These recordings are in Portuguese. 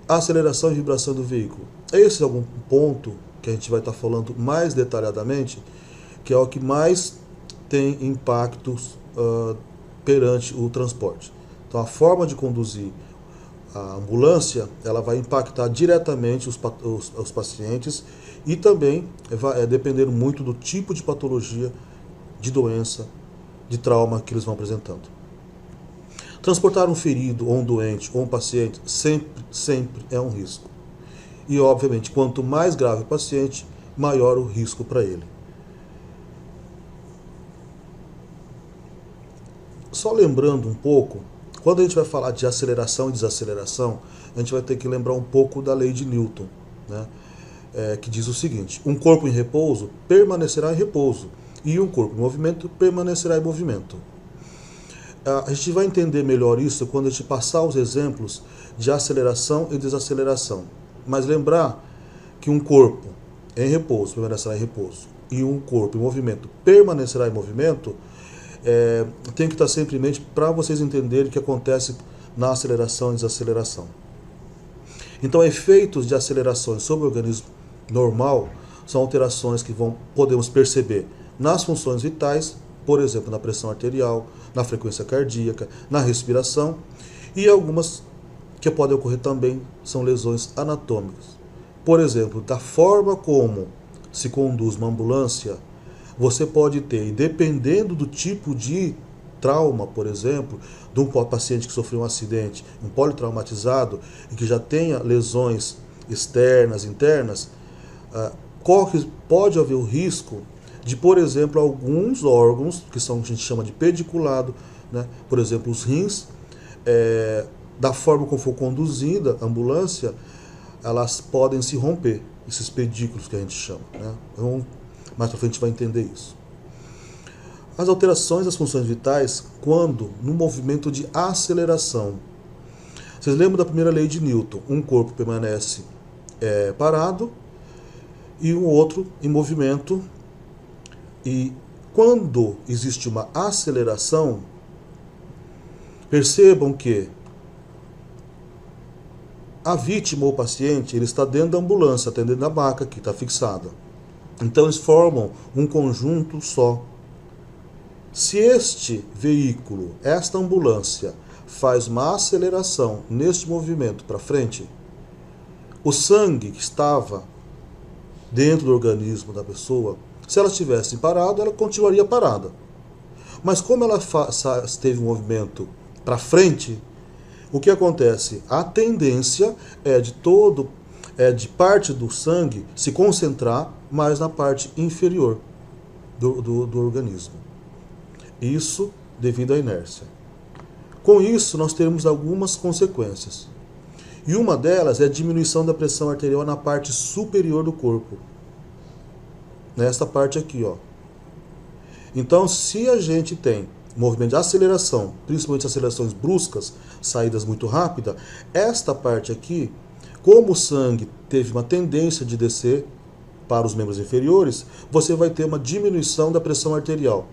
Aceleração e vibração do veículo. Esse é algum ponto que a gente vai estar falando mais detalhadamente, que é o que mais tem impactos perante o transporte. Então, a forma de conduzir a ambulância, ela vai impactar diretamente os pacientes e também vai depender muito do tipo de patologia, de doença, de trauma que eles vão apresentando. Transportar um ferido, ou um doente, ou um paciente, sempre é um risco. E, obviamente, quanto mais grave o paciente, maior o risco para ele. Só lembrando um pouco, quando a gente vai falar de aceleração e desaceleração, a gente vai ter que lembrar um pouco da lei de Newton, né? Que diz o seguinte: um corpo em repouso permanecerá em repouso, e um corpo em movimento permanecerá em movimento. A gente vai entender melhor isso quando a gente passar os exemplos de aceleração e desaceleração. Mas lembrar que um corpo em repouso permanecerá em repouso e um corpo em movimento permanecerá em movimento, tem que estar sempre em mente para vocês entenderem o que acontece na aceleração e desaceleração. Então, efeitos de acelerações sobre o organismo normal são alterações que podemos perceber nas funções vitais, por exemplo, na pressão arterial, na frequência cardíaca, na respiração, e algumas que podem ocorrer também são lesões anatômicas. Por exemplo, da forma como se conduz uma ambulância, você pode ter, e dependendo do tipo de trauma, por exemplo, de um paciente que sofreu um acidente, um politraumatizado e que já tenha lesões externas, internas, pode haver o risco de, por exemplo, alguns órgãos, que são, a gente chama de pediculado, né? Por exemplo, os rins, da forma como for conduzida a ambulância, elas podem se romper, esses pedículos que a gente chama, né? Então, mais para frente a gente vai entender isso. As alterações das funções vitais quando no movimento de aceleração. Vocês lembram da primeira lei de Newton? Um corpo permanece parado e o outro em movimento. E quando existe uma aceleração, percebam que a vítima ou o paciente, ele está dentro da ambulância, atendendo a maca que está fixada. Então eles formam um conjunto só. Se este veículo, esta ambulância, faz uma aceleração neste movimento para frente, o sangue que estava dentro do organismo da pessoa, se ela estivesse parada, ela continuaria parada. Mas como ela teve um movimento para frente, o que acontece? A tendência é de parte do sangue se concentrar mais na parte inferior do organismo. Isso devido à inércia. Com isso, nós temos algumas consequências. E uma delas é a diminuição da pressão arterial na parte superior do corpo. Nesta parte aqui, ó. Então, se a gente tem movimento de aceleração, principalmente acelerações bruscas, saídas muito rápidas, esta parte aqui, como o sangue teve uma tendência de descer para os membros inferiores, você vai ter uma diminuição da pressão arterial.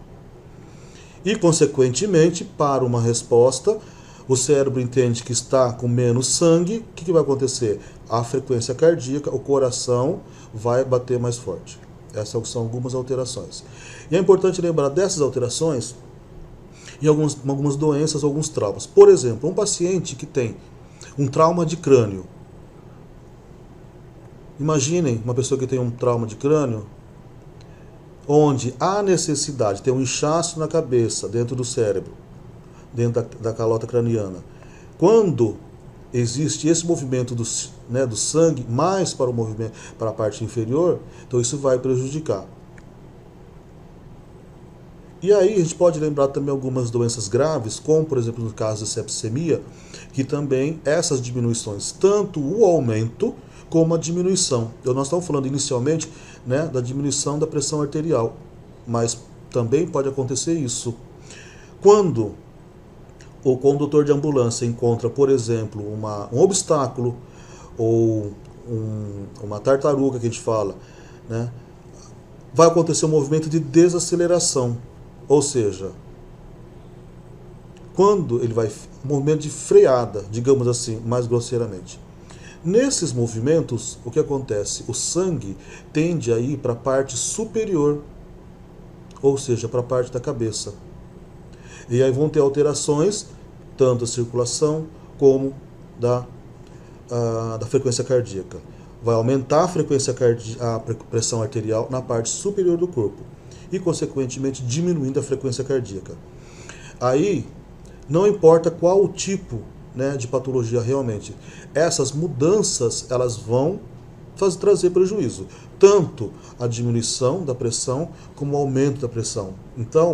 E, consequentemente, para uma resposta, o cérebro entende que está com menos sangue, o que vai acontecer? A frequência cardíaca, o coração vai bater mais forte. Essas são algumas alterações. E é importante lembrar dessas alterações em algumas doenças, alguns traumas. Por exemplo, um paciente que tem um trauma de crânio. Imaginem uma pessoa que tem um trauma de crânio, onde há necessidade de ter um inchaço na cabeça, dentro do cérebro, dentro da calota craniana. Quando existe esse movimento do sangue mais para o movimento, para a parte inferior, então isso vai prejudicar. E aí a gente pode lembrar também algumas doenças graves, como por exemplo no caso da septicemia, que também essas diminuições, tanto o aumento como a diminuição. Nós estamos falando inicialmente, né, da diminuição da pressão arterial, mas também pode acontecer isso. Quando o condutor de ambulância encontra, por exemplo, um obstáculo ou uma tartaruga que a gente fala, né, vai acontecer um movimento de desaceleração, ou seja, quando ele vai, um movimento de freada, digamos assim, mais grosseiramente. Nesses movimentos, o que acontece? O sangue tende a ir para a parte superior, ou seja, para a parte da cabeça. E aí vão ter alterações, tanto da circulação como da frequência cardíaca. Vai aumentar a pressão arterial na parte superior do corpo e, consequentemente, diminuindo a frequência cardíaca. Aí, não importa qual o tipo, né, de patologia realmente, essas mudanças elas vão trazer prejuízo, tanto a diminuição da pressão como o aumento da pressão. Então,